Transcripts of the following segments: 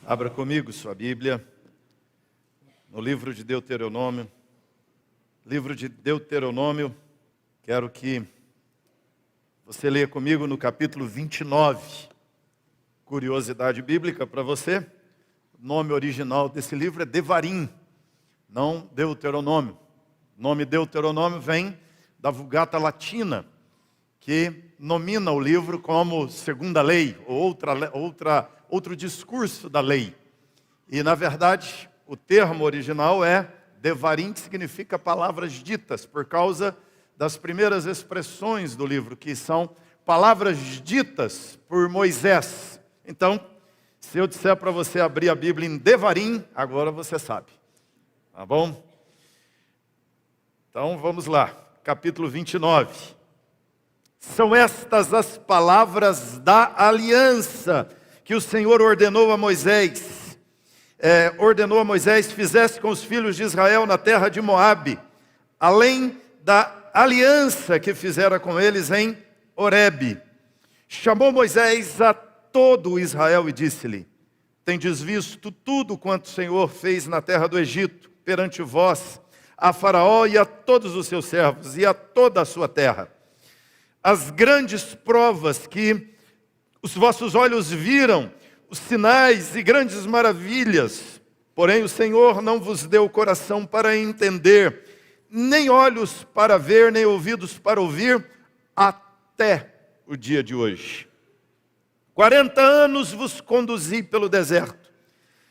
Abra comigo sua Bíblia, no livro de Deuteronômio. Livro de Deuteronômio, quero que você leia comigo no capítulo 29. Curiosidade bíblica para você, o nome original desse livro é Devarim, não Deuteronômio. O nome Deuteronômio vem da Vulgata Latina, que nomina o livro como segunda lei, ou outro discurso da lei. E, na verdade, o termo original é Devarim, que significa palavras ditas, por causa das primeiras expressões do livro, que são palavras ditas por Moisés. Então, se eu disser para você abrir a Bíblia em Devarim, agora você sabe. Tá bom? Então, vamos lá. Capítulo 29. São estas as palavras da aliança que o Senhor ordenou a Moisés. Fizesse com os filhos de Israel na terra de Moabe, além da aliança que fizera com eles em Horebe. Chamou Moisés a todo Israel e disse-lhe: tendes visto tudo quanto o Senhor fez na terra do Egito, perante vós, a Faraó e a todos os seus servos, e a toda a sua terra. As grandes provas que os vossos olhos viram, os sinais e grandes maravilhas, porém o Senhor não vos deu coração para entender, nem olhos para ver, nem ouvidos para ouvir, até o dia de hoje. 40 anos vos conduzi pelo deserto,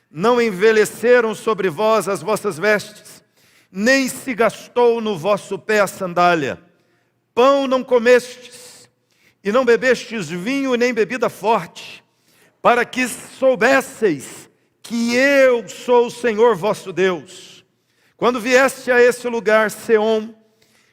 não envelheceram sobre vós as vossas vestes, nem se gastou no vosso pé a sandália. Pão não comestes, e não bebestes vinho nem bebida forte, para que soubesseis que eu sou o Senhor vosso Deus. Quando vieste a esse lugar, Seom,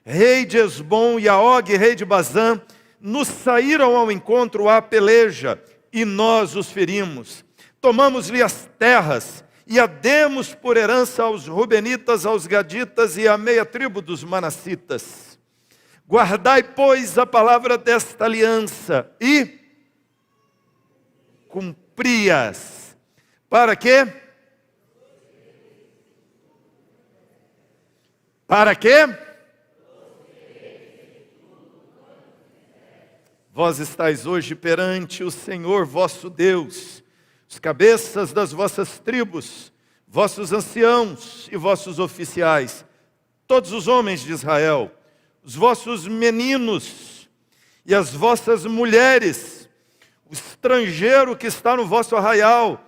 rei de Esbom, e a Og, rei de Bazã, nos saíram ao encontro à peleja, e nós os ferimos. Tomamos-lhe as terras, e a demos por herança aos Rubenitas, aos Gaditas e à meia tribo dos Manassitas. Guardai, pois, a palavra desta aliança e cumpri-as. Para quê? Para quê? Vós estáis hoje perante o Senhor vosso Deus, os cabeças das vossas tribos, vossos anciãos e vossos oficiais, todos os homens de Israel, os vossos meninos e as vossas mulheres, o estrangeiro que está no vosso arraial,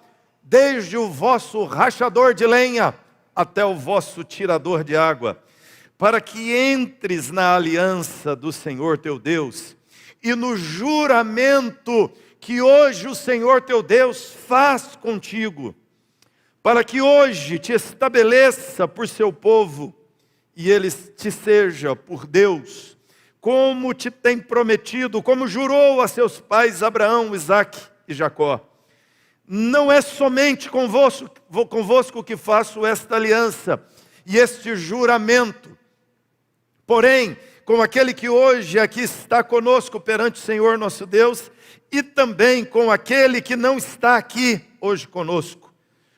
desde o vosso rachador de lenha até o vosso tirador de água, para que entres na aliança do Senhor teu Deus e no juramento que hoje o Senhor teu Deus faz contigo, para que hoje te estabeleça por seu povo e ele te seja por Deus, como te tem prometido, como jurou a seus pais Abraão, Isaque e Jacó. Não é somente convosco que faço esta aliança e este juramento, porém, com aquele que hoje aqui está conosco perante o Senhor nosso Deus, e também com aquele que não está aqui hoje conosco,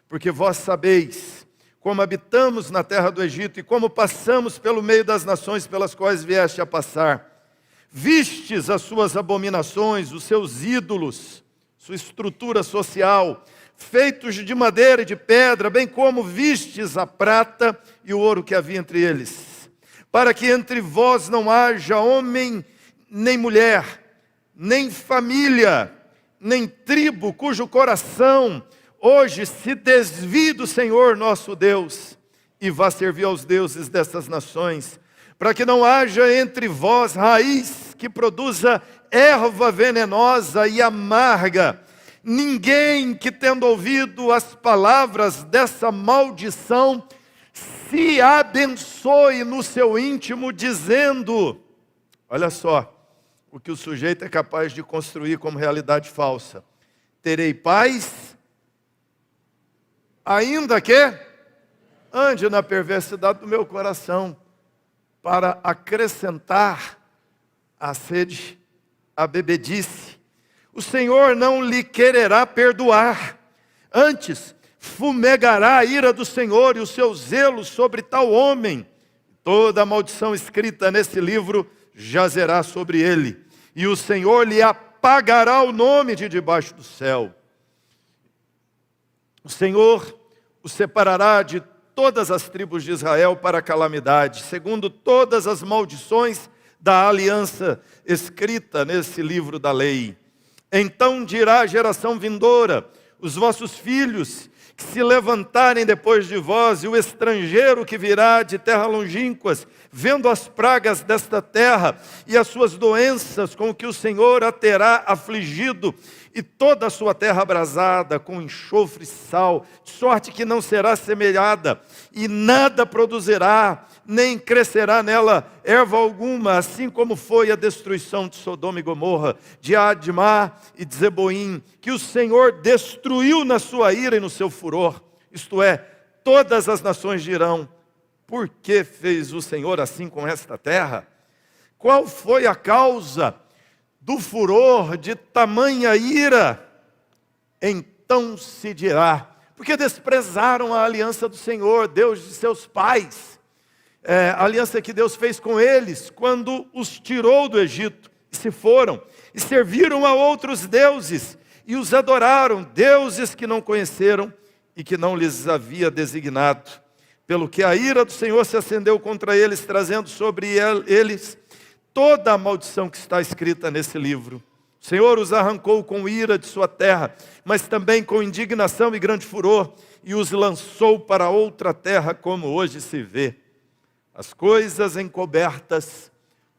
porque vós sabeis como habitamos na terra do Egito e como passamos pelo meio das nações pelas quais vieste a passar. Vistes as suas abominações, os seus ídolos, sua estrutura social, feitos de madeira e de pedra, bem como vistes a prata e o ouro que havia entre eles. Para que entre vós não haja homem, nem mulher, nem família, nem tribo, cujo coração hoje se desvie do Senhor nosso Deus e vá servir aos deuses dessas nações, para que não haja entre vós raiz que produza erva venenosa e amarga, ninguém que tendo ouvido as palavras dessa maldição se abençoe no seu íntimo dizendo, olha só, o que o sujeito é capaz de construir como realidade falsa: terei paz, ainda que ande na perversidade do meu coração, para acrescentar a sede, a bebedice. O Senhor não lhe quererá perdoar, Antes, fumegará a ira do Senhor e o seu zelo sobre tal homem. Toda a maldição escrita nesse livro jazerá sobre ele, e o Senhor lhe apagará o nome de debaixo do céu. O Senhor o separará de todas as tribos de Israel para a calamidade, segundo todas as maldições da aliança escrita nesse livro da lei. Então dirá a geração vindoura: os vossos filhos que se levantarem depois de vós, e o estrangeiro que virá de terra longínquas, vendo as pragas desta terra e as suas doenças com que o Senhor a terá afligido, e toda a sua terra abrasada com enxofre e sal, de sorte que não será semeada, e nada produzirá, nem crescerá nela erva alguma, assim como foi a destruição de Sodoma e Gomorra, de Admá e de Zeboim, que o Senhor destruiu na sua ira e no seu furor. Isto é, todas as nações dirão: por que fez o Senhor assim com esta terra? Qual foi a causa do furor de tamanha ira? Então se dirá: porque desprezaram a aliança do Senhor, Deus de seus pais, a aliança que Deus fez com eles, quando os tirou do Egito, e se foram, e serviram a outros deuses, e os adoraram, deuses que não conheceram, e que não lhes havia designado. Pelo que a ira do Senhor se acendeu contra eles, trazendo sobre eles toda a maldição que está escrita nesse livro. O Senhor os arrancou com ira de sua terra, mas também com indignação e grande furor, e os lançou para outra terra, como hoje se vê. As coisas encobertas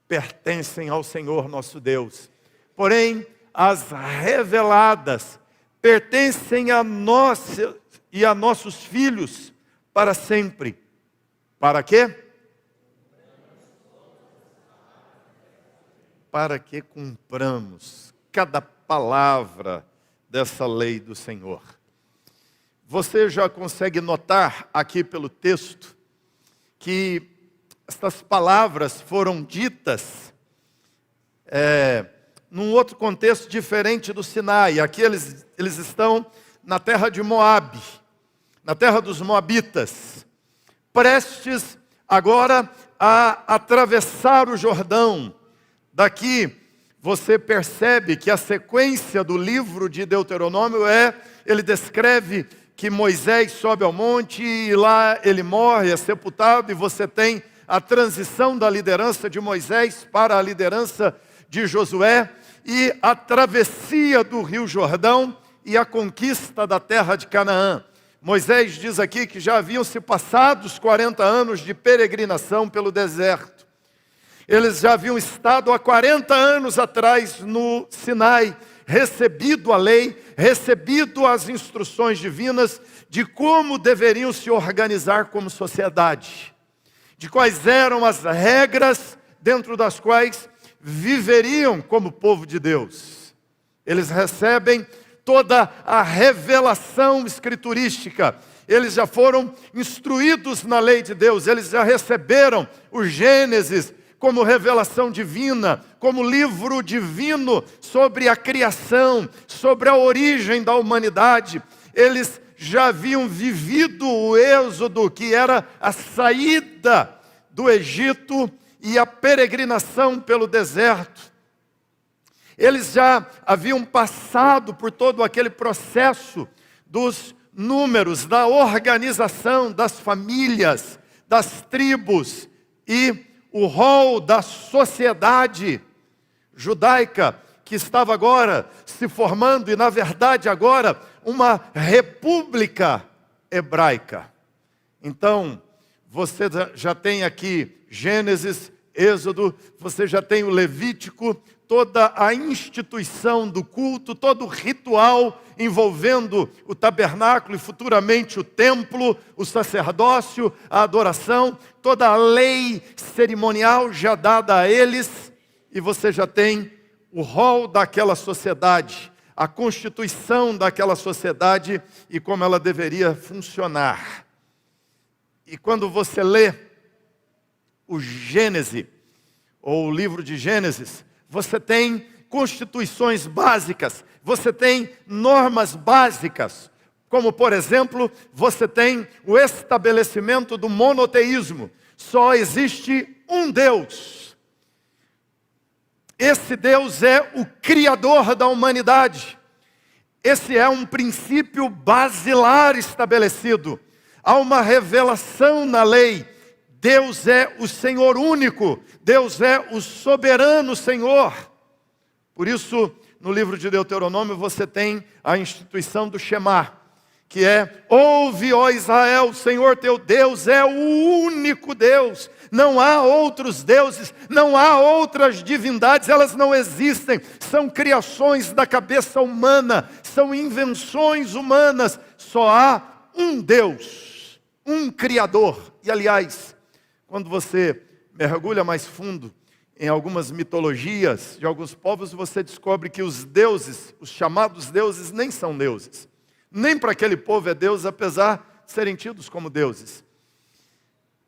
pertencem ao Senhor nosso Deus, porém as reveladas pertencem a nós e a nossos filhos para sempre. Para quê? Para que cumpramos cada palavra dessa lei do Senhor. Você já consegue notar aqui pelo texto que estas palavras foram ditas num outro contexto diferente do Sinai. Aqui eles estão na terra de Moabe, na terra dos Moabitas, prestes agora a atravessar o Jordão. Daqui você percebe que a sequência do livro de Deuteronômio ele descreve que Moisés sobe ao monte e lá ele morre, é sepultado, e você tem a transição da liderança de Moisés para a liderança de Josué, e a travessia do rio Jordão e a conquista da terra de Canaã. Moisés diz aqui que já haviam se passado os 40 anos de peregrinação pelo deserto. Eles já haviam estado há 40 anos atrás no Sinai, recebido a lei, recebido as instruções divinas de como deveriam se organizar como sociedade, de quais eram as regras dentro das quais viveriam como povo de Deus. Eles recebem toda a revelação escriturística, eles já foram instruídos na lei de Deus, eles já receberam o Gênesis como revelação divina, como livro divino sobre a criação, sobre a origem da humanidade. Eles já haviam vivido o êxodo, que era a saída do Egito e a peregrinação pelo deserto. Eles já haviam passado por todo aquele processo dos números, da organização das famílias, das tribos e o rol da sociedade judaica que estava agora se formando, e na verdade agora uma república hebraica. Então, você já tem aqui Gênesis, Êxodo, você já tem o Levítico, toda a instituição do culto, todo o ritual envolvendo o tabernáculo e futuramente o templo, o sacerdócio, a adoração, toda a lei cerimonial já dada a eles, e você já tem o rol daquela sociedade, a constituição daquela sociedade e como ela deveria funcionar. E quando você lê o Gênesis, ou o livro de Gênesis, você tem constituições básicas, você tem normas básicas, Como, por exemplo, você tem o estabelecimento do monoteísmo. Só existe um Deus. Esse Deus é o Criador da humanidade. Esse é um princípio basilar estabelecido. Há uma revelação na lei. Deus é o Senhor único. Deus é o soberano Senhor. Por isso, no livro de Deuteronômio, você tem a instituição do Shema, que é: ouve, ó Israel, o Senhor teu Deus é o único Deus. Não há outros deuses, não há outras divindades, elas não existem. São criações da cabeça humana, são invenções humanas. Só há um Deus, um Criador. E aliás, quando você mergulha mais fundo em algumas mitologias de alguns povos, você descobre que os deuses, os chamados deuses, nem são deuses. Nem para aquele povo é Deus, apesar de serem tidos como deuses.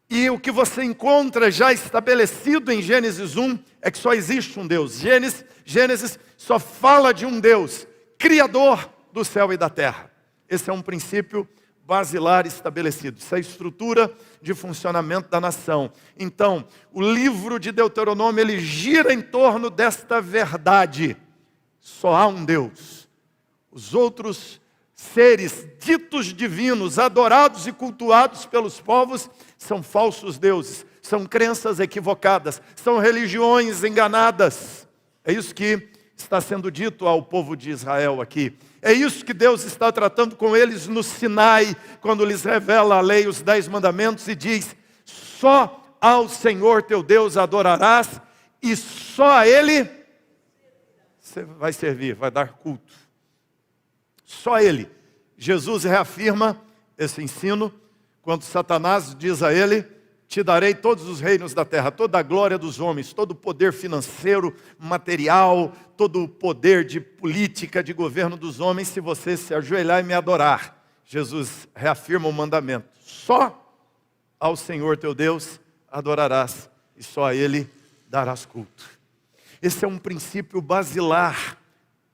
E o que você encontra já estabelecido em Gênesis 1 é que só existe um Deus. Gênesis só fala de um Deus, Criador do céu e da terra. Esse é um princípio basilar estabelecido. Isso é a estrutura de funcionamento da nação. Então, o livro de Deuteronômio, ele gira em torno desta verdade. Só há um Deus. Os outros seres ditos divinos, adorados e cultuados pelos povos, são falsos deuses, são crenças equivocadas, são religiões enganadas. É isso que está sendo dito ao povo de Israel aqui. É isso que Deus está tratando com eles no Sinai, quando lhes revela a lei, os 10 mandamentos, e diz: só ao Senhor teu Deus adorarás, e só a Ele você vai servir, vai dar culto. Só a Ele. Jesus reafirma esse ensino quando Satanás diz a ele: te darei todos os reinos da terra, toda a glória dos homens, todo o poder financeiro, material, todo o poder de política, de governo dos homens, se você se ajoelhar e me adorar. Jesus reafirma o mandamento: só ao Senhor teu Deus adorarás, e só a Ele darás culto. Esse é um princípio basilar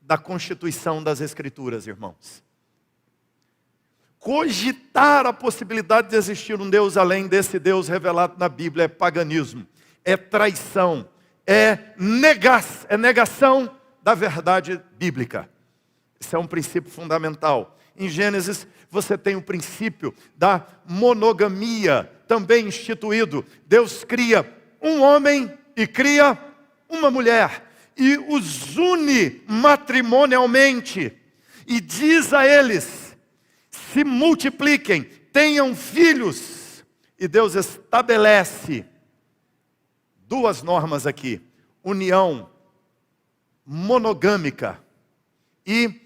da constituição das Escrituras, irmãos. Cogitar a possibilidade de existir um Deus além desse Deus revelado na Bíblia é paganismo, é traição, é negação da verdade bíblica. Esse é um princípio fundamental. Em Gênesis, você tem o princípio da monogamia, também instituído. Deus cria um homem e cria uma mulher, e os une matrimonialmente, e diz a eles: se multipliquem, tenham filhos. E Deus estabelece 2 normas aqui: união monogâmica. E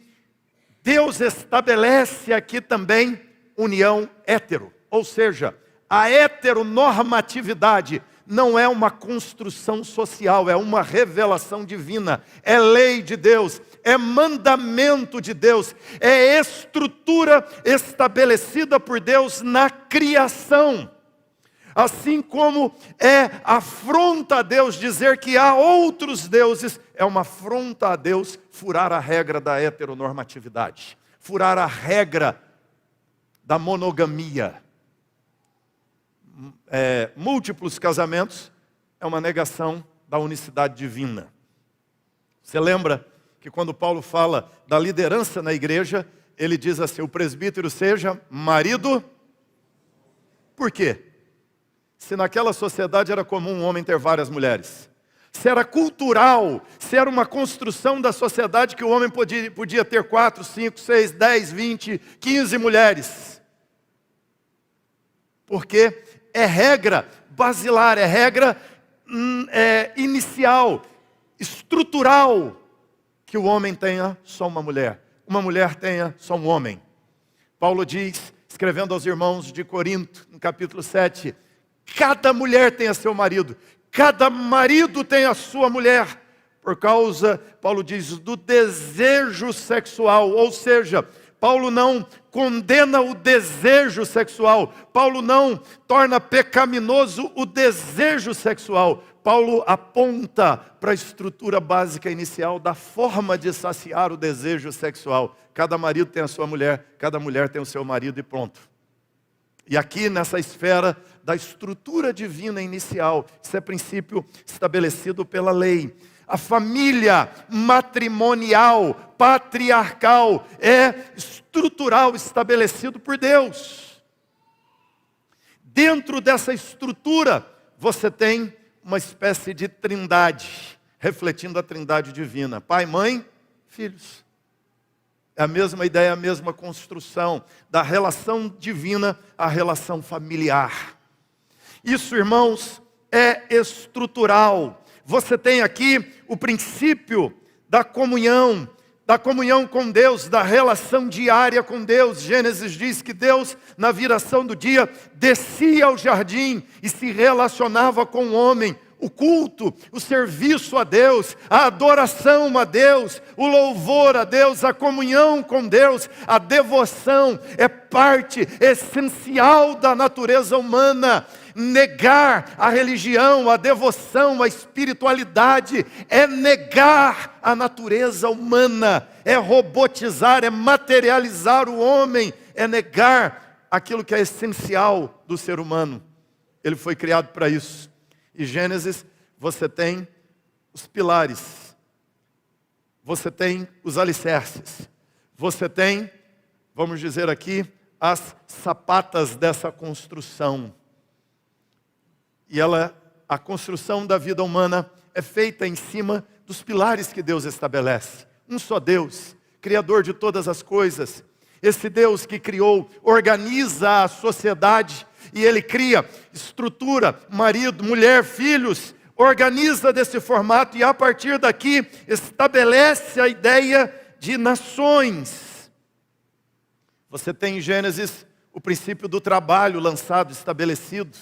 Deus estabelece aqui também união hétero. Ou seja, a heteronormatividade não é uma construção social, é uma revelação divina, é lei de Deus, é mandamento de Deus, é estrutura estabelecida por Deus na criação. Assim como é afronta a Deus dizer que há outros deuses, é uma afronta a Deus furar a regra da heteronormatividade, furar a regra da monogamia. Múltiplos casamentos é uma negação da unicidade divina. Você lembra que quando Paulo fala da liderança na igreja, ele diz assim: o presbítero seja marido. Por quê? Se naquela sociedade era comum um homem ter várias mulheres, se era cultural, se era uma construção da sociedade que o homem podia ter 4, 5, 6, 10, 20, 15 mulheres. Porque é regra basilar, é regra inicial, estrutural, que o homem tenha só uma mulher tenha só um homem. Paulo diz, escrevendo aos irmãos de Corinto, no capítulo 7, cada mulher tem a seu marido, cada marido tem a sua mulher, por causa, Paulo diz, do desejo sexual. Ou seja, Paulo não condena o desejo sexual, Paulo não torna pecaminoso o desejo sexual. Paulo aponta para a estrutura básica inicial da forma de saciar o desejo sexual. Cada marido tem a sua mulher, cada mulher tem o seu marido e pronto. E aqui nessa esfera da estrutura divina inicial, isso é princípio estabelecido pela lei. A família matrimonial, patriarcal, é estrutural estabelecido por Deus. Dentro dessa estrutura, você tem uma espécie de trindade, refletindo a trindade divina. Pai, mãe, filhos. É a mesma ideia, a mesma construção da relação divina à relação familiar. Isso, irmãos, é estrutural. Você tem aqui o princípio da comunhão com Deus, da relação diária com Deus. Gênesis diz que Deus, na viração do dia, descia ao jardim e se relacionava com o homem. O culto, o serviço a Deus, a adoração a Deus, o louvor a Deus, a comunhão com Deus, a devoção é parte essencial da natureza humana. Negar a religião, a devoção, a espiritualidade é negar a natureza humana, é robotizar, é materializar o homem, é negar aquilo que é essencial do ser humano. Ele foi criado para isso. Em Gênesis, você tem os pilares, você tem os alicerces, você tem, vamos dizer aqui, as sapatas dessa construção. E a construção da vida humana é feita em cima dos pilares que Deus estabelece. Um só Deus, Criador de todas as coisas. Esse Deus que criou, organiza a sociedade e Ele cria estrutura, marido, mulher, filhos, organiza desse formato e a partir daqui estabelece a ideia de nações. Você tem em Gênesis o princípio do trabalho lançado, estabelecido.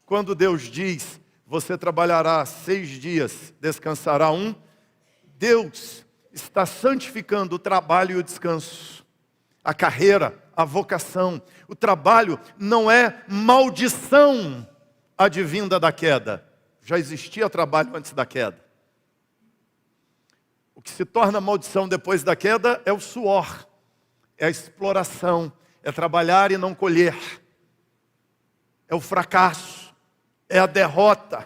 Quando Deus diz, você trabalhará 6 dias, descansará 1, Deus está santificando o trabalho e o descanso, a carreira, a vocação. O trabalho não é maldição advinda da queda. Já existia trabalho antes da queda. O que se torna maldição depois da queda é o suor, é a exploração, é trabalhar e não colher, é o fracasso, é a derrota.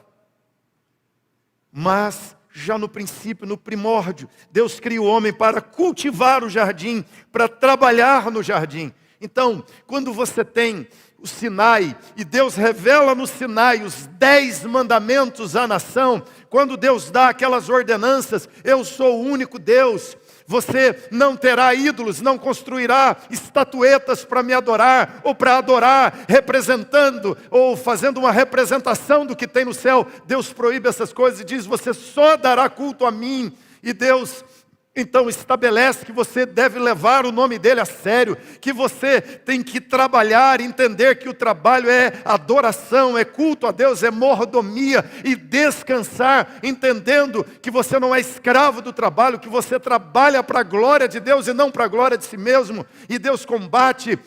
Mas já no princípio, no primórdio, Deus cria o homem para cultivar o jardim, para trabalhar no jardim. Então, quando você tem o Sinai, e Deus revela no Sinai os 10 mandamentos à nação, quando Deus dá aquelas ordenanças, eu sou o único Deus, você não terá ídolos, não construirá estatuetas para me adorar, ou para adorar representando, ou fazendo uma representação do que tem no céu. Deus proíbe essas coisas e diz, você só dará culto a mim. E Deus então estabelece que você deve levar o nome dele a sério, que você tem que trabalhar, entender que o trabalho é adoração, é culto a Deus, é mordomia, e descansar, entendendo que você não é escravo do trabalho, que você trabalha para a glória de Deus e não para a glória de si mesmo. E Deus combate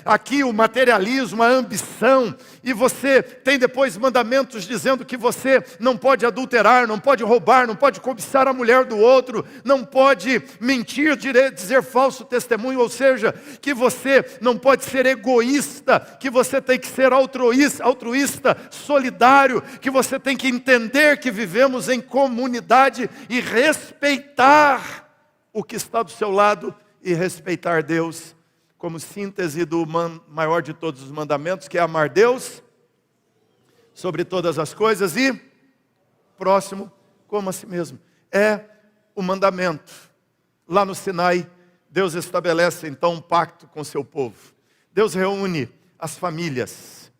aqui o materialismo, a ambição. E você tem depois mandamentos dizendo que você não pode adulterar, não pode roubar, não pode cobiçar a mulher do outro, não pode mentir, dizer falso testemunho, ou seja, que você não pode ser egoísta, que você tem que ser altruísta, solidário, que você tem que entender que vivemos em comunidade e respeitar o que está do seu lado e respeitar Deus, como síntese do maior de todos os mandamentos, que é amar Deus sobre todas as coisas e próximo como a si mesmo. É o mandamento. Lá no Sinai, Deus estabelece então um pacto com o seu povo. Deus reúne as famílias,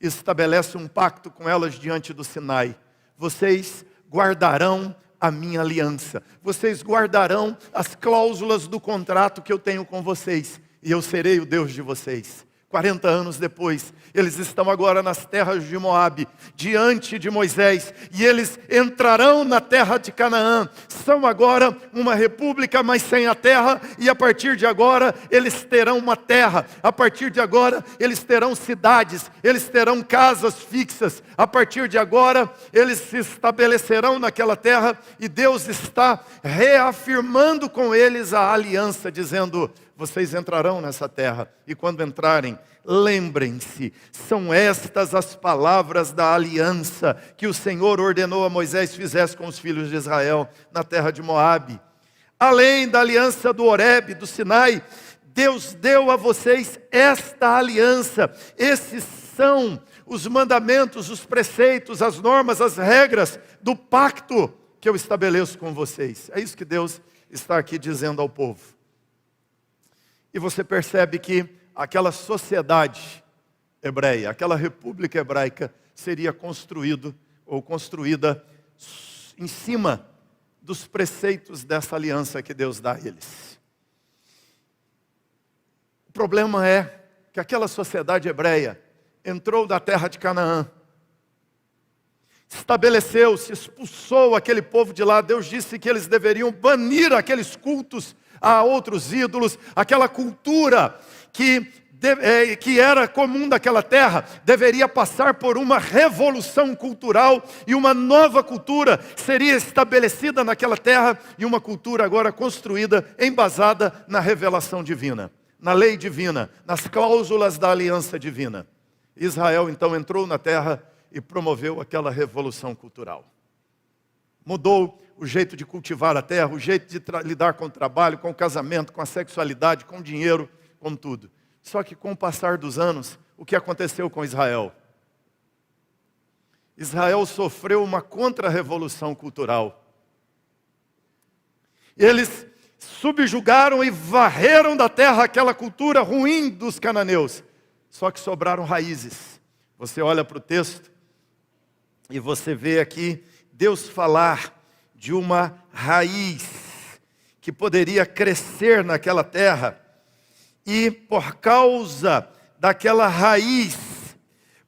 estabelece um pacto com elas diante do Sinai. Vocês guardarão a minha aliança. Vocês guardarão as cláusulas do contrato que eu tenho com vocês. E eu serei o Deus de vocês. 40 anos depois, eles estão agora nas terras de Moabe, diante de Moisés, e eles entrarão na terra de Canaã. São agora uma república, mas sem a terra, e a partir de agora eles terão uma terra. A partir de agora eles terão cidades, eles terão casas fixas. A partir de agora eles se estabelecerão naquela terra, e Deus está reafirmando com eles a aliança, dizendo: vocês entrarão nessa terra, e quando entrarem, lembrem-se, são estas as palavras da aliança que o Senhor ordenou a Moisés fizesse com os filhos de Israel na terra de Moabe. Além da aliança do Horebe, do Sinai, Deus deu a vocês esta aliança. Esses são os mandamentos, os preceitos, as normas, as regras do pacto que eu estabeleço com vocês. É isso que Deus está aqui dizendo ao povo. E você percebe que aquela sociedade hebreia, aquela república hebraica, seria construída em cima dos preceitos dessa aliança que Deus dá a eles. O problema é que aquela sociedade hebreia entrou da terra de Canaã, estabeleceu-se, expulsou aquele povo de lá. Deus disse que eles deveriam banir aqueles cultos a outros ídolos, aquela cultura que era comum daquela terra, deveria passar por uma revolução cultural, e uma nova cultura seria estabelecida naquela terra, e uma cultura agora construída, embasada na revelação divina, na lei divina, nas cláusulas da aliança divina. Israel então entrou na terra e promoveu aquela revolução cultural. Mudou o jeito de cultivar a terra, o jeito de lidar com o trabalho, com o casamento, com a sexualidade, com o dinheiro, com tudo. Só que com o passar dos anos, o que aconteceu com Israel? Israel sofreu uma contra-revolução cultural. Eles subjugaram e varreram da terra aquela cultura ruim dos cananeus. Só que sobraram raízes. Você olha para o texto e você vê aqui Deus falar de uma raiz que poderia crescer naquela terra, e por causa daquela raiz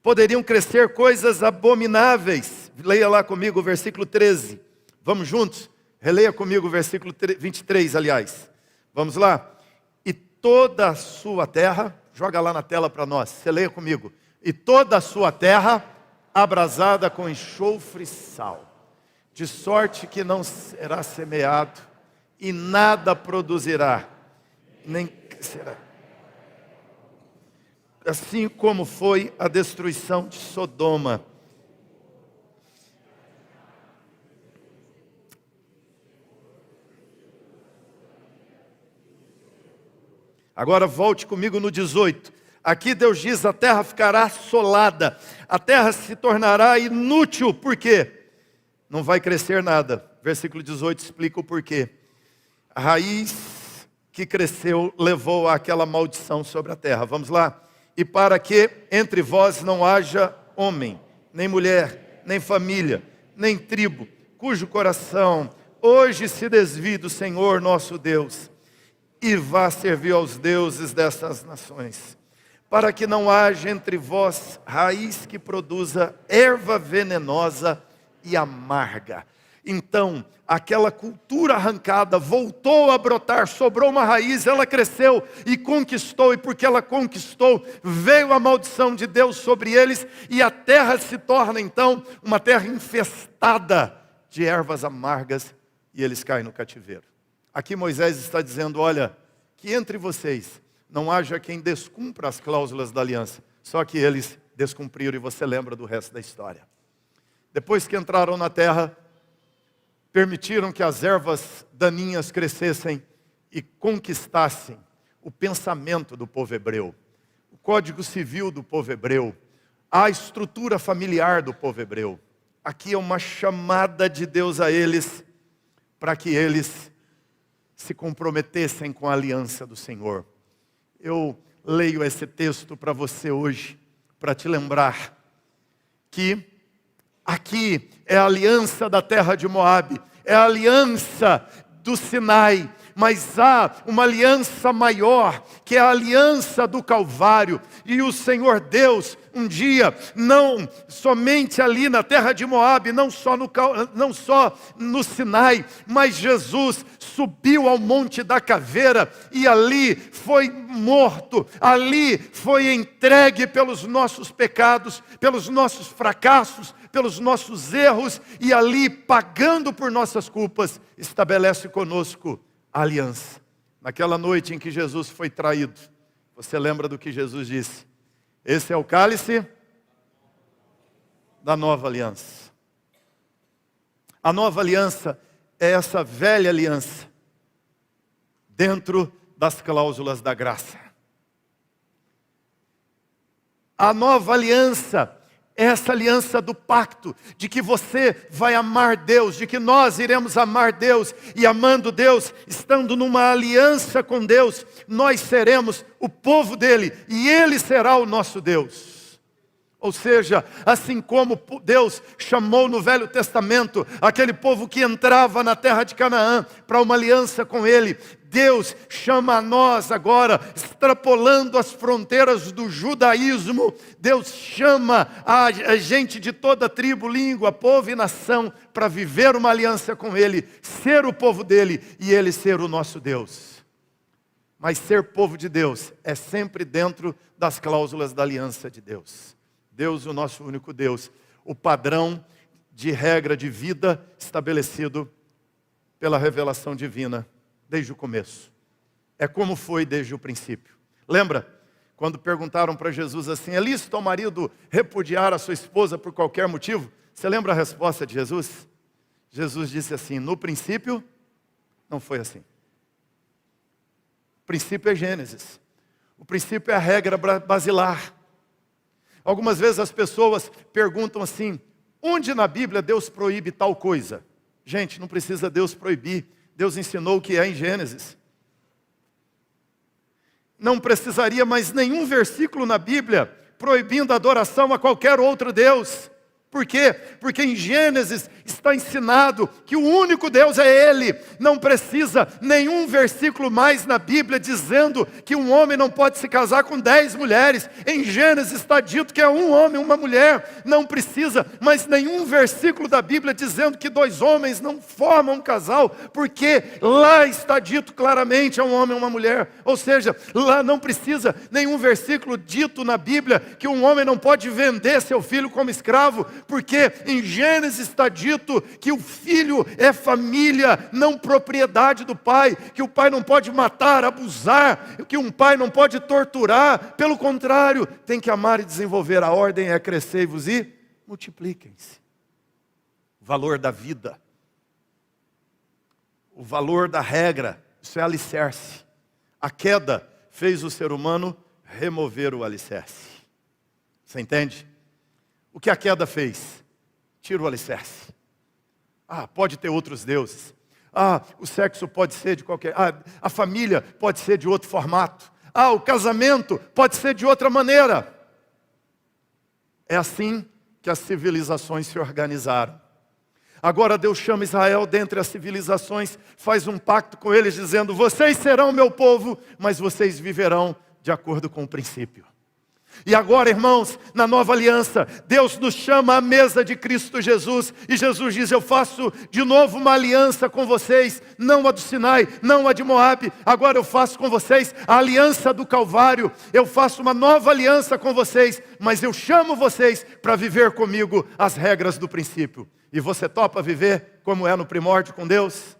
poderiam crescer coisas abomináveis. Leia lá comigo o versículo 13. Vamos juntos? Releia comigo o versículo 23, aliás. Vamos lá? E toda a sua terra, joga lá na tela para nós, você leia comigo. E toda a sua terra abrasada com enxofre e sal, de sorte que não será semeado, e nada produzirá, nem crescerá. Assim como foi a destruição de Sodoma. Agora volte comigo no 18. Aqui Deus diz: a terra ficará assolada, a terra se tornará inútil. Por quê? Não vai crescer nada. Versículo 18 explica o porquê. A raiz que cresceu levou àquela maldição sobre a terra. Vamos lá? E para que entre vós não haja homem, nem mulher, nem família, nem tribo, cujo coração hoje se desvie do Senhor nosso Deus, e vá servir aos deuses dessas nações. Para que não haja entre vós raiz que produza erva venenosa e amarga. Então, aquela cultura arrancada voltou a brotar, sobrou uma raiz, ela cresceu e conquistou, e porque ela conquistou, veio a maldição de Deus sobre eles, e a terra se torna então uma terra infestada de ervas amargas, e eles caem no cativeiro. Aqui Moisés está dizendo: olha, que entre vocês não haja quem descumpra as cláusulas da aliança. Só que eles descumpriram, e você lembra do resto da história. Depois que entraram na terra, permitiram que as ervas daninhas crescessem e conquistassem o pensamento do povo hebreu, o código civil do povo hebreu, a estrutura familiar do povo hebreu. Aqui é uma chamada de Deus a eles, para que eles se comprometessem com a aliança do Senhor. Eu leio esse texto para você hoje, para te lembrar que aqui é a aliança da terra de Moabe, é a aliança do Sinai, mas há uma aliança maior, que é a aliança do Calvário. E o Senhor Deus, um dia, não somente ali na terra de Moabe, não só no Sinai, mas Jesus subiu ao Monte da Caveira e ali foi morto, ali foi entregue pelos nossos pecados, pelos nossos fracassos, pelos nossos erros, e ali, pagando por nossas culpas, estabelece conosco a aliança. Naquela noite em que Jesus foi traído, você lembra do que Jesus disse? Esse é o cálice da nova aliança. A nova aliança é essa velha aliança, dentro das cláusulas da graça. A nova aliança é essa aliança do pacto, de que você vai amar Deus, de que nós iremos amar Deus, e amando Deus, estando numa aliança com Deus, nós seremos o povo dele, e ele será o nosso Deus. Ou seja, assim como Deus chamou no Velho Testamento aquele povo que entrava na terra de Canaã para uma aliança com ele, Deus chama a nós agora, extrapolando as fronteiras do judaísmo, Deus chama a gente de toda tribo, língua, povo e nação para viver uma aliança com ele, ser o povo dele e ele ser o nosso Deus. Mas ser povo de Deus é sempre dentro das cláusulas da aliança de Deus. Deus, o nosso único Deus, o padrão de regra de vida estabelecido pela revelação divina desde o começo. É como foi desde o princípio. Lembra? Quando perguntaram para Jesus assim, é lícito ao marido repudiar a sua esposa por qualquer motivo? Você lembra a resposta de Jesus? Jesus disse assim, no princípio, não foi assim. O princípio é Gênesis. O princípio é a regra basilar. Algumas vezes as pessoas perguntam assim, onde na Bíblia Deus proíbe tal coisa? Gente, não precisa Deus proibir. Deus ensinou o que é em Gênesis. Não precisaria mais nenhum versículo na Bíblia proibindo a adoração a qualquer outro Deus. Por quê? Porque em Gênesis está ensinado que o único Deus é Ele. Não precisa nenhum versículo mais na Bíblia dizendo que um homem não pode se casar com 10 mulheres. Em Gênesis está dito que é um homem, uma mulher. Não precisa mais nenhum versículo da Bíblia dizendo que 2 homens não formam um casal. Porque lá está dito claramente é um homem e uma mulher. Ou seja, lá não precisa nenhum versículo dito na Bíblia que um homem não pode vender seu filho como escravo. Porque em Gênesis está dito que o filho é família, não propriedade do pai, que o pai não pode matar, abusar, que um pai não pode torturar, pelo contrário, tem que amar e desenvolver. A ordem é crescei-vos e multipliquem-se. O valor da vida, o valor da regra, isso é alicerce. A queda fez o ser humano remover o alicerce. Você entende? O que a queda fez? Tira o alicerce. Pode ter outros deuses. O sexo pode ser de qualquer... a família pode ser de outro formato. O casamento pode ser de outra maneira. É assim que as civilizações se organizaram. Agora Deus chama Israel dentre as civilizações, faz um pacto com eles dizendo, vocês serão meu povo, mas vocês viverão de acordo com o princípio. E agora, irmãos, na nova aliança, Deus nos chama à mesa de Cristo Jesus, e Jesus diz, eu faço de novo uma aliança com vocês, não a do Sinai, não a de Moabe, agora eu faço com vocês a aliança do Calvário, eu faço uma nova aliança com vocês, mas eu chamo vocês para viver comigo as regras do princípio. E você topa viver como é no primórdio com Deus?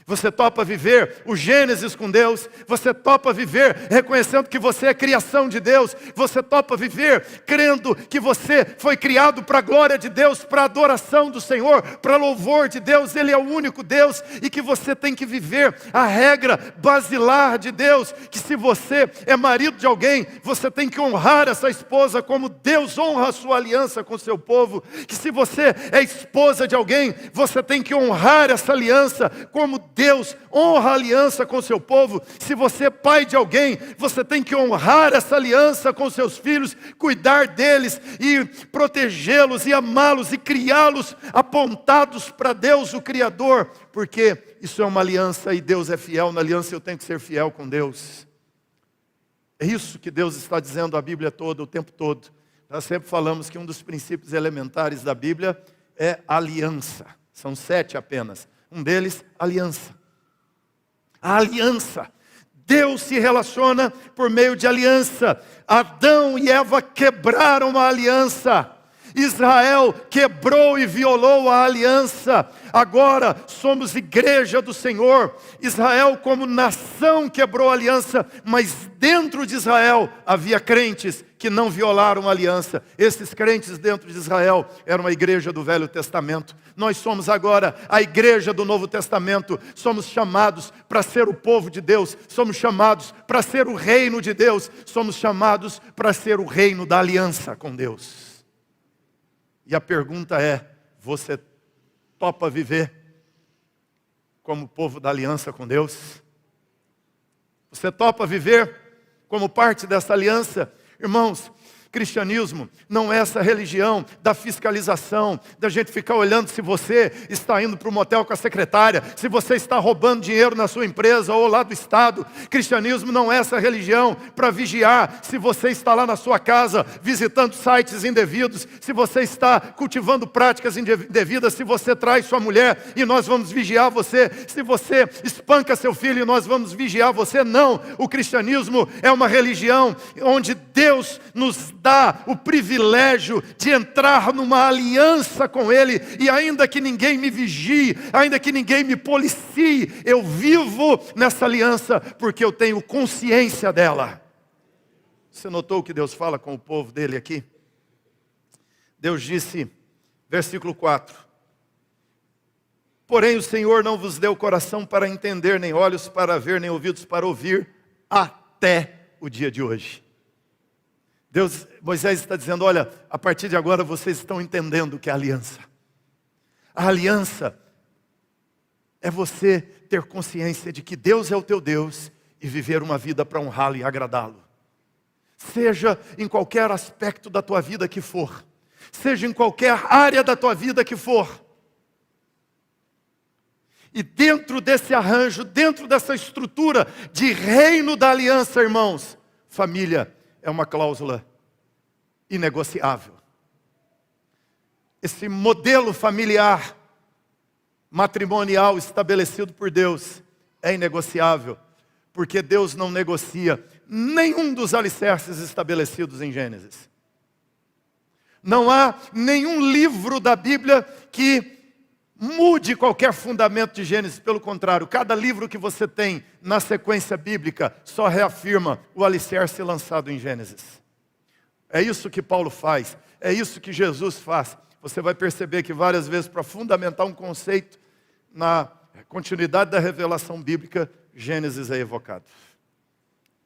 Você topa viver o Gênesis com Deus? Você topa viver reconhecendo que você é criação de Deus? Você topa viver crendo que você foi criado para a glória de Deus, para a adoração do Senhor, para louvor de Deus? Ele é o único Deus e que você tem que viver a regra basilar de Deus, que se você é marido de alguém, você tem que honrar essa esposa como Deus honra a sua aliança com o seu povo, que se você é esposa de alguém, você tem que honrar essa aliança como Deus honra a aliança com o seu povo. Se você é pai de alguém, você tem que honrar essa aliança com seus filhos, cuidar deles e protegê-los e amá-los e criá-los apontados para Deus, o Criador, porque isso é uma aliança e Deus é fiel na aliança, eu tenho que ser fiel com Deus. É isso que Deus está dizendo a Bíblia toda, o tempo todo. Nós sempre falamos que um dos princípios elementares da Bíblia é aliança. São 7 apenas. Um deles, aliança. A aliança. Deus se relaciona por meio de aliança. Adão e Eva quebraram a aliança. Israel quebrou e violou a aliança. Agora somos igreja do Senhor. Israel como nação quebrou a aliança, mas dentro de Israel havia crentes que não violaram a aliança. Esses crentes dentro de Israel eram a igreja do Velho Testamento. Nós somos agora a igreja do Novo Testamento. Somos chamados para ser o povo de Deus. Somos chamados para ser o reino de Deus. Somos chamados para ser o reino da aliança com Deus. E a pergunta é, você topa viver como povo da aliança com Deus? Você topa viver como parte dessa aliança? Irmãos, cristianismo não é essa religião da fiscalização, da gente ficar olhando se você está indo para o motel com a secretária, se você está roubando dinheiro na sua empresa ou lá do Estado. Cristianismo não é essa religião para vigiar se você está lá na sua casa visitando sites indevidos, se você está cultivando práticas indevidas, se você traz sua mulher e nós vamos vigiar você, se você espanca seu filho e nós vamos vigiar você. Não, o cristianismo é uma religião onde Deus nos dá o privilégio de entrar numa aliança com Ele, e ainda que ninguém me vigie, ainda que ninguém me policie, eu vivo nessa aliança, porque eu tenho consciência dela. Você notou o que Deus fala com o povo dele aqui? Deus disse, versículo 4, porém o Senhor não vos deu coração para entender, nem olhos para ver, nem ouvidos para ouvir, até o dia de hoje. Moisés está dizendo, olha, a partir de agora vocês estão entendendo o que é aliança. A aliança é você ter consciência de que Deus é o teu Deus e viver uma vida para honrá-lo e agradá-lo. Seja em qualquer aspecto da tua vida que for, seja em qualquer área da tua vida que for. E dentro desse arranjo, dentro dessa estrutura de reino da aliança, irmãos, família é uma cláusula inegociável. Esse modelo familiar, matrimonial estabelecido por Deus é inegociável, porque Deus não negocia nenhum dos alicerces estabelecidos em Gênesis. Não há nenhum livro da Bíblia que mude qualquer fundamento de Gênesis, pelo contrário, cada livro que você tem na sequência bíblica só reafirma o alicerce lançado em Gênesis. É isso que Paulo faz, é isso que Jesus faz. Você vai perceber que várias vezes, para fundamentar um conceito na continuidade da revelação bíblica, Gênesis é evocado.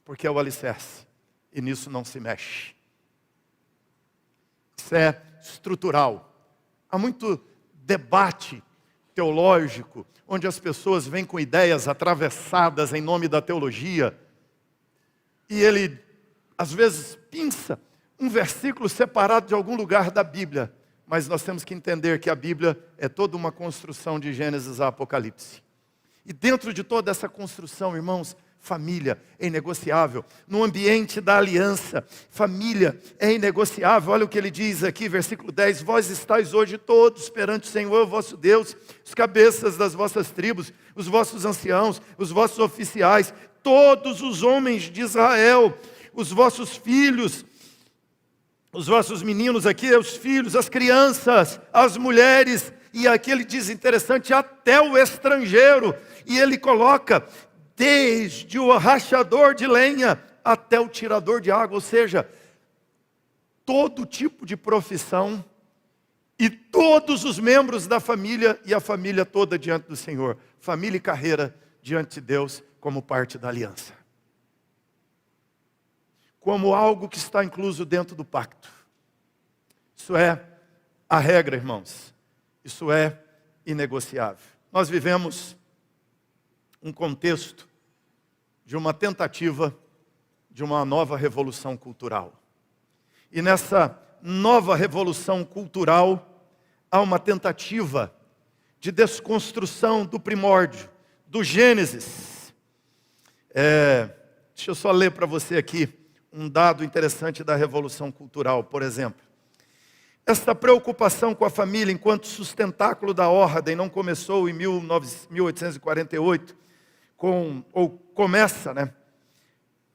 Porque é o alicerce, e nisso não se mexe. Isso é estrutural. Há muito debate teológico, onde as pessoas vêm com ideias atravessadas em nome da teologia, e ele, às vezes, pinça um versículo separado de algum lugar da Bíblia, mas nós temos que entender que a Bíblia é toda uma construção de Gênesis a Apocalipse. E dentro de toda essa construção, irmãos, família é inegociável. No ambiente da aliança, família é inegociável. Olha o que ele diz aqui, versículo 10. Vós estáis hoje todos perante o Senhor vosso Deus, os cabeças das vossas tribos, os vossos anciãos, os vossos oficiais, todos os homens de Israel, os vossos filhos, os vossos meninos aqui, os filhos, as crianças, as mulheres, e aqui ele diz interessante, até o estrangeiro, e ele coloca desde o rachador de lenha até o tirador de água, ou seja, todo tipo de profissão e todos os membros da família e a família toda diante do Senhor. Família e carreira diante de Deus como parte da aliança. Como algo que está incluso dentro do pacto. Isso é a regra, irmãos. Isso é inegociável. Nós vivemos um contexto de uma tentativa de uma nova revolução cultural. E nessa nova revolução cultural, há uma tentativa de desconstrução do primórdio, do Gênesis. Deixa eu só ler para você aqui um dado interessante da revolução cultural, por exemplo. Esta preocupação com a família enquanto sustentáculo da ordem não começou em 1848,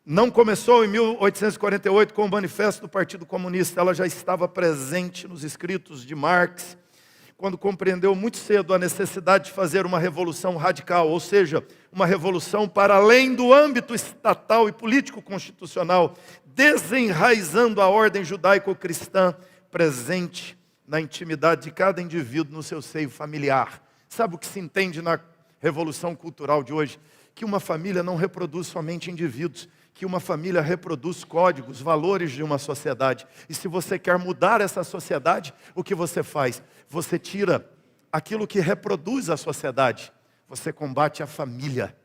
Não começou em 1848 com o Manifesto do Partido Comunista, ela já estava presente nos escritos de Marx, quando compreendeu muito cedo a necessidade de fazer uma revolução radical, ou seja, uma revolução para além do âmbito estatal e político-constitucional, desenraizando a ordem judaico-cristã presente na intimidade de cada indivíduo no seu seio familiar. Sabe o que se entende na revolução cultural de hoje? Que uma família não reproduz somente indivíduos, que uma família reproduz códigos, valores de uma sociedade. E se você quer mudar essa sociedade, o que você faz? Você tira aquilo que reproduz a sociedade, você combate a família.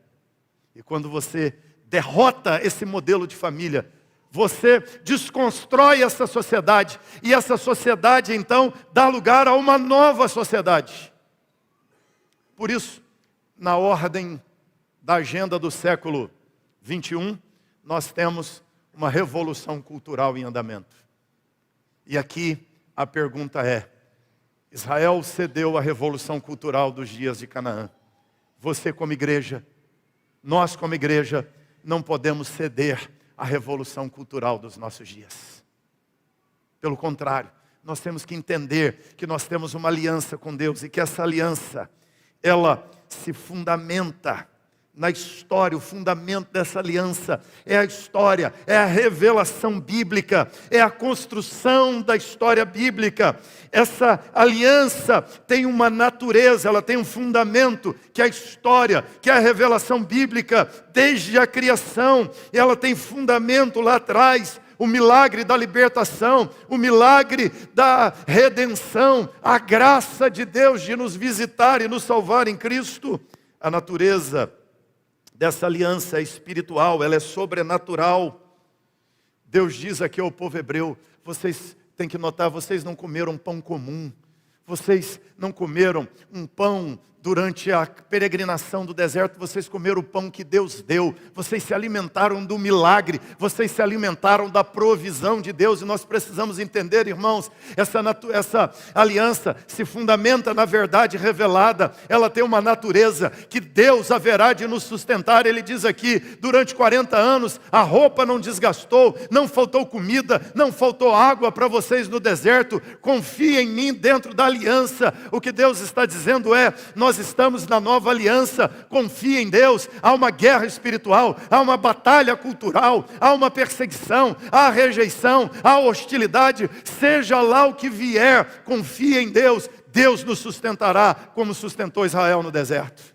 E quando você derrota esse modelo de família, você desconstrói essa sociedade, e essa sociedade então dá lugar a uma nova sociedade. Por isso, na ordem da agenda do século 21, nós temos uma revolução cultural em andamento. E aqui a pergunta é: Israel cedeu à revolução cultural dos dias de Canaã. Você como igreja, nós como igreja, não podemos ceder à revolução cultural dos nossos dias. Pelo contrário, nós temos que entender que nós temos uma aliança com Deus e que essa aliança, ela se fundamenta na história. O fundamento dessa aliança é a história, é a revelação bíblica, é a construção da história bíblica. Essa aliança tem uma natureza, ela tem um fundamento, que é a história, que é a revelação bíblica, desde a criação. Ela tem fundamento lá atrás, o milagre da libertação, o milagre da redenção, a graça de Deus de nos visitar e nos salvar em Cristo. A natureza dessa aliança é espiritual, ela é sobrenatural. Deus diz aqui ao povo hebreu: vocês têm que notar, vocês não comeram pão comum, vocês não comeram um pão durante a peregrinação do deserto, vocês comeram o pão que Deus deu, vocês se alimentaram do milagre, vocês se alimentaram da provisão de Deus. E nós precisamos entender, irmãos, essa aliança se fundamenta na verdade revelada, ela tem uma natureza que Deus haverá de nos sustentar. Ele diz aqui: durante 40 anos a roupa não desgastou, não faltou comida, não faltou água para vocês no deserto. Confia em mim dentro da aliança. O que Deus está dizendo é: nós estamos na nova aliança, confia em Deus. Há uma guerra espiritual, há uma batalha cultural, há uma perseguição, há rejeição, há hostilidade. Seja lá o que vier, confia em Deus. Deus nos sustentará como sustentou Israel no deserto.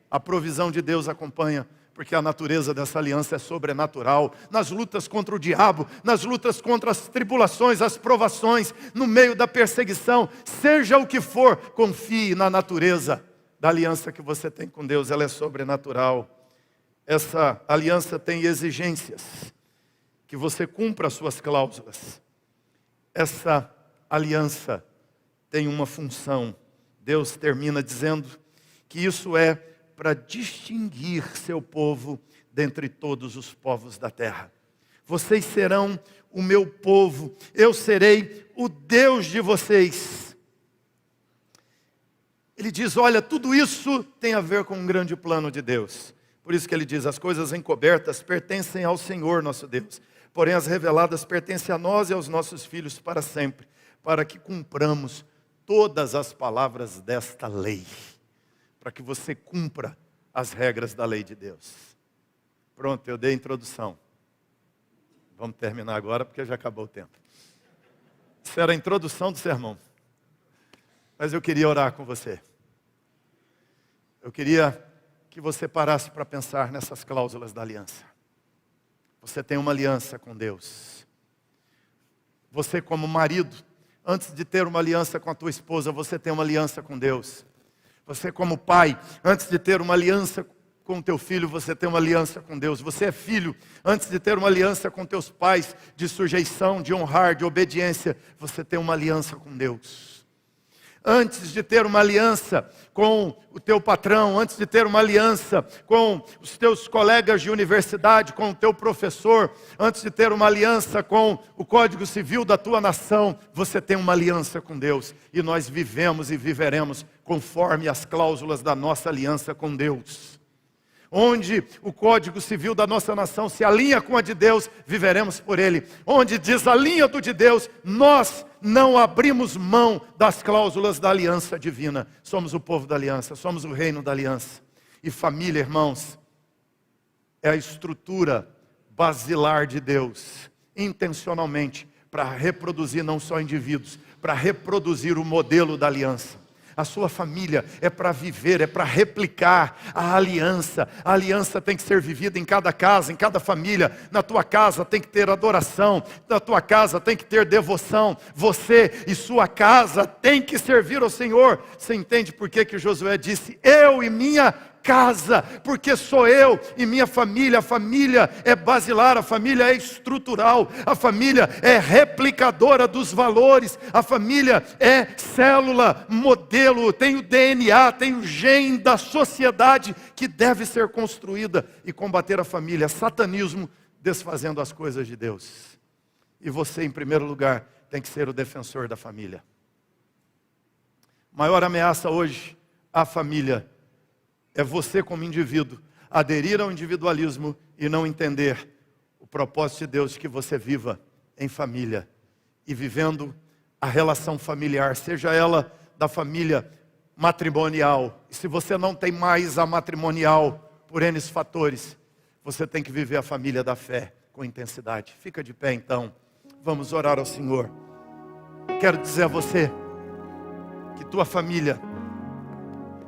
A provisão de Deus acompanha, porque a natureza dessa aliança é sobrenatural. Nas lutas contra o diabo, nas lutas contra as tribulações, as provações, no meio da perseguição, seja o que for, confie na natureza da aliança que você tem com Deus. Ela é sobrenatural. Essa aliança tem exigências, que você cumpra as suas cláusulas. Essa aliança tem uma função. Deus termina dizendo que isso é para distinguir seu povo dentre todos os povos da terra. Vocês serão o meu povo, eu serei o Deus de vocês. Ele diz: olha, tudo isso tem a ver com um grande plano de Deus. Por isso que ele diz: as coisas encobertas pertencem ao Senhor nosso Deus, porém as reveladas pertencem a nós e aos nossos filhos para sempre, para que cumpramos todas as palavras desta lei. Para que você cumpra as regras da lei de Deus. Pronto, eu dei a introdução. Vamos terminar agora, porque já acabou o tempo. Isso era a introdução do sermão. Mas eu queria orar com você. Eu queria que você parasse para pensar nessas cláusulas da aliança. Você tem uma aliança com Deus. Você como marido, antes de ter uma aliança com a tua esposa, você tem uma aliança com Deus. Você como pai, antes de ter uma aliança com o teu filho, você tem uma aliança com Deus. Você é filho, antes de ter uma aliança com teus pais, de sujeição, de honrar, de obediência, você tem uma aliança com Deus. Antes de ter uma aliança com o teu patrão, antes de ter uma aliança com os teus colegas de universidade, com o teu professor, antes de ter uma aliança com o Código Civil da tua nação, você tem uma aliança com Deus. E nós vivemos e viveremos conforme as cláusulas da nossa aliança com Deus. Onde o Código Civil da nossa nação se alinha com a de Deus, viveremos por ele. Onde desalinha do de Deus, nós não abrimos mão das cláusulas da aliança divina. Somos o povo da aliança, somos o reino da aliança. E família, irmãos, é a estrutura basilar de Deus, intencionalmente, para reproduzir não só indivíduos, para reproduzir o modelo da aliança. A sua família é para viver, é para replicar a aliança. A aliança tem que ser vivida em cada casa, em cada família. Na tua casa tem que ter adoração, na tua casa tem que ter devoção. Você e sua casa tem que servir ao Senhor. Você entende por que Josué disse, eu e minha casa, porque sou eu e minha família. A família é basilar, a família é estrutural, a família é replicadora dos valores, a família é célula, modelo, tem o DNA, tem o gene da sociedade que deve ser construída. E combater a família, satanismo, desfazendo as coisas de Deus. E você, em primeiro lugar, tem que ser o defensor da família. Maior ameaça hoje à família é você como indivíduo aderir ao individualismo e não entender o propósito de Deus de que você viva em família. E vivendo a relação familiar, seja ela da família matrimonial. E se você não tem mais a matrimonial por N fatores, você tem que viver a família da fé com intensidade. Fica de pé então, vamos orar ao Senhor. Quero dizer a você que tua família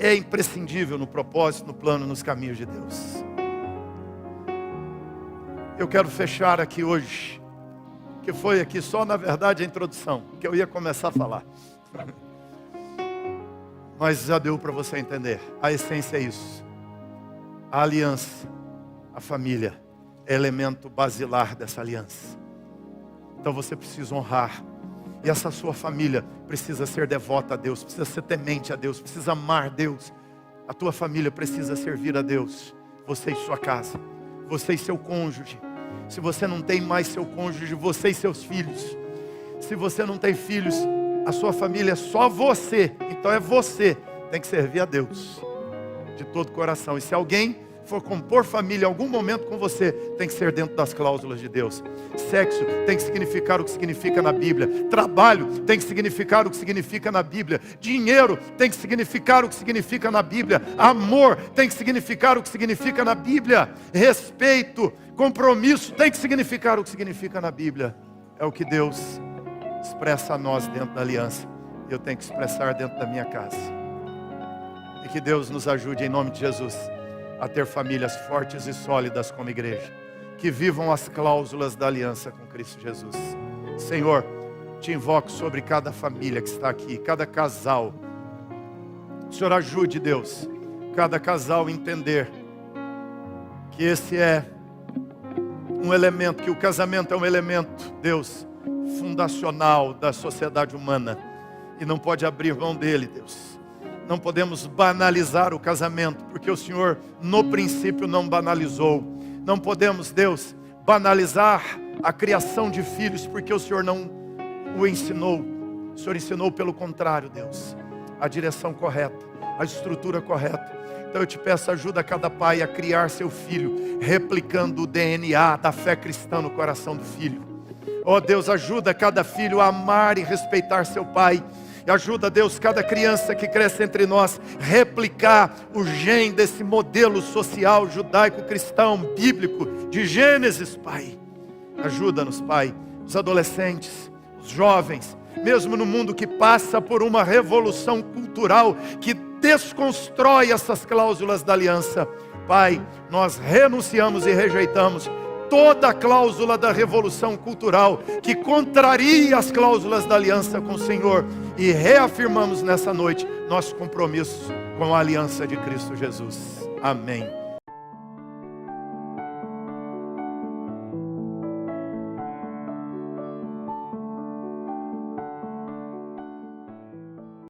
é imprescindível no propósito, no plano, nos caminhos de Deus. Eu quero fechar aqui hoje, que foi aqui só na verdade a introdução, que eu ia começar a falar. Mas já deu para você entender, a essência é isso. A aliança, a família, é elemento basilar dessa aliança. Então você precisa honrar. E essa sua família precisa ser devota a Deus, precisa ser temente a Deus, precisa amar Deus. A tua família precisa servir a Deus. Você e sua casa, você e seu cônjuge. Se você não tem mais seu cônjuge, você e seus filhos. Se você não tem filhos, a sua família é só você. Então é você, tem que servir a Deus de todo o coração. E se alguém for compor família em algum momento com você, tem que ser dentro das cláusulas de Deus. Sexo tem que significar o que significa na Bíblia. Trabalho tem que significar o que significa na Bíblia. Dinheiro tem que significar o que significa na Bíblia. Amor tem que significar o que significa na Bíblia. Respeito, compromisso tem que significar o que significa na Bíblia. É o que Deus expressa a nós dentro da aliança. Eu tenho que expressar dentro da minha casa. E que Deus nos ajude em nome de Jesus a ter famílias fortes e sólidas como igreja, que vivam as cláusulas da aliança com Cristo Jesus. Senhor, te invoco sobre cada família que está aqui, cada casal. O Senhor ajude, Deus, cada casal a entender que esse é um elemento, que o casamento é um elemento, Deus, fundacional da sociedade humana, e não pode abrir mão dele, Deus. Não podemos banalizar o casamento, porque o Senhor no princípio não banalizou. Não podemos, Deus, banalizar a criação de filhos, porque o Senhor não o ensinou. O Senhor ensinou pelo contrário, Deus, a direção correta, a estrutura correta. Então eu te peço, ajuda cada pai a criar seu filho, replicando o DNA da fé cristã no coração do filho. Oh Deus, ajuda cada filho a amar e respeitar seu pai. E ajuda, Deus, cada criança que cresce entre nós, replicar o gene desse modelo social judaico-cristão, bíblico, de Gênesis, Pai. Ajuda-nos, Pai, os adolescentes, os jovens, mesmo no mundo que passa por uma revolução cultural, que desconstrói essas cláusulas da aliança. Pai, nós renunciamos e rejeitamos toda a cláusula da revolução cultural que contraria as cláusulas da aliança com o Senhor, e reafirmamos nessa noite nosso compromisso com a aliança de Cristo Jesus. Amém.